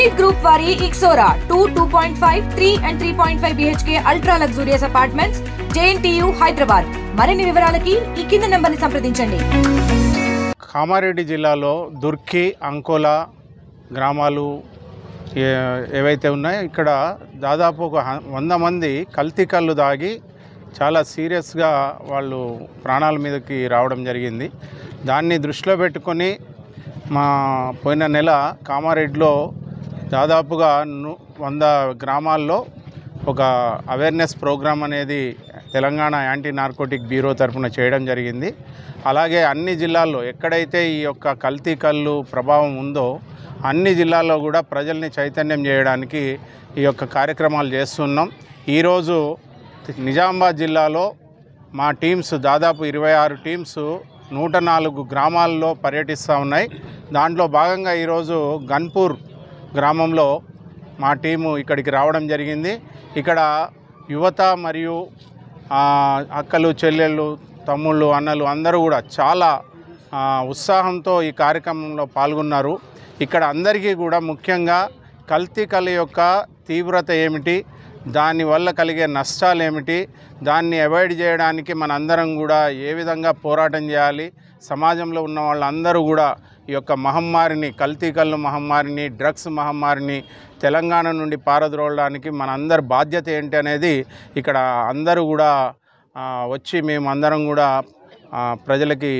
Elite Group వారి Ixora 2.5, 3 and 3.5 BHK ultra luxurious apartments JNTU Hyderabad. మరిన్ని వివరాలకి ఈ కింది నంబర్ని సంప్రదించండి. కామారెడ్డి జిల్లాలో దుర్కి అంకోలా గ్రామాలు ఏవైతే ఉన్నాయో ఇక్కడ దాదాపు ఒక 100 మంది కల్తీ కళ్ళు దాగి చాలా సీరియస్గా వాళ్ళు ప్రాణాల మీదకి రావడం జరిగింది. దాన్ని దృష్టిలో పెట్టుకొని మా పోయిన నెల కామారెడ్డిలో దాదాపుగా 100 గ్రామాల్లో ఒక అవేర్నెస్ ప్రోగ్రామ్ అనేది తెలంగాణ యాంటీ నార్కోటిక్ బ్యూరో తరఫున చేయడం జరిగింది. అలాగే అన్ని జిల్లాల్లో ఎక్కడైతే ఈ యొక్క కల్తీ కళ్ళు ప్రభావం ఉందో అన్ని జిల్లాల్లో కూడా ప్రజల్ని చైతన్యం చేయడానికి ఈ యొక్క కార్యక్రమాలు చేస్తున్నాం. ఈరోజు నిజామాబాద్ జిల్లాలో మా టీమ్స్ దాదాపు 26 టీమ్స్ 104 గ్రామాల్లో పర్యటిస్తూ ఉన్నాయి. దాంట్లో భాగంగా ఈరోజు గన్పూర్ గ్రామంలో మా టీము ఇక్కడికి రావడం జరిగింది. ఇక్కడ యువత మరియు అక్కలు చెల్లెళ్ళు తమ్ముళ్ళు అన్నలు అందరూ కూడా చాలా ఉత్సాహంతో ఈ కార్యక్రమంలో పాల్గొన్నారు. ఇక్కడ అందరికీ కూడా ముఖ్యంగా కల్తీ కళ యొక్క తీవ్రత ఏమిటి, దానివల్ల కలిగే నష్టాలు ఏమిటి, దాన్ని అవాయిడ్ చేయడానికి మనందరం కూడా ఏ విధంగా పోరాటం చేయాలి, సమాజంలో ఉన్న వాళ్ళందరూ కూడా ఈ యొక్క మహమ్మారిని కల్తీ కళ్ళు మహమ్మారిని డ్రగ్స్ మహమ్మారిని తెలంగాణ నుండి పారద్రోలడానికి మనందరి బాధ్యత ఏంటి అనేది ఇక్కడ అందరూ కూడా వచ్చి మేము అందరం కూడా ప్రజలకి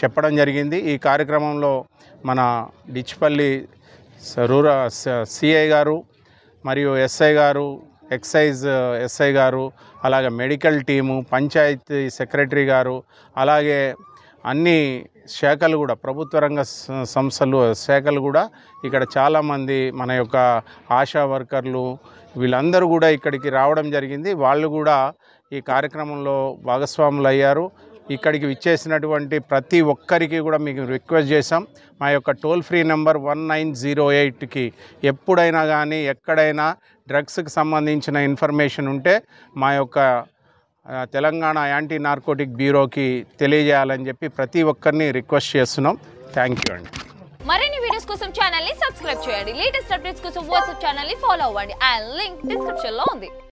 చెప్పడం జరిగింది. ఈ కార్యక్రమంలో మన డిచ్పల్లి రూరల్ సిఐ గారు మరియు ఎస్ఐ గారు, ఎక్సైజ్ ఎస్ఐ గారు, అలాగే మెడికల్ టీము, పంచాయతీ సెక్రటరీ గారు, అలాగే అన్ని శాఖలు కూడా ప్రభుత్వ రంగ సంస్థలు శాఖలు కూడా ఇక్కడ చాలామంది మన యొక్క ఆశా వర్కర్లు వీళ్ళందరూ కూడా ఇక్కడికి రావడం జరిగింది. వాళ్ళు కూడా ఈ కార్యక్రమంలో భాగస్వాములు అయ్యారు. ఇక్కడికి విచ్చేసినటువంటి ప్రతి ఒక్కరికి కూడా మీకు రిక్వెస్ట్ చేశాం, మా యొక్క టోల్ ఫ్రీ నెంబర్ 1908కి ఎప్పుడైనా కానీ ఎక్కడైనా డ్రగ్స్కి సంబంధించిన ఇన్ఫర్మేషన్ ఉంటే మా యొక్క తెలంగాణ యాంటీ నార్కోటిక్ బ్యూరోకి తెలియజేయాలని చెప్పి ప్రతి ఒక్కరిని రిక్వెస్ట్ చేస్తున్నాం. థ్యాంక్ యూ అండి. మరిన్ని వీడియోస్ కోసం ఛానల్ ని సబ్స్క్రైబ్ చేయండి. లేటెస్ట్ అప్డేట్స్ కోసం వాట్సాప్ ఛానల్ ని ఫాలో అవ్వండి. ఆ లింక్ డిస్క్రిప్షన్ లో ఉంది.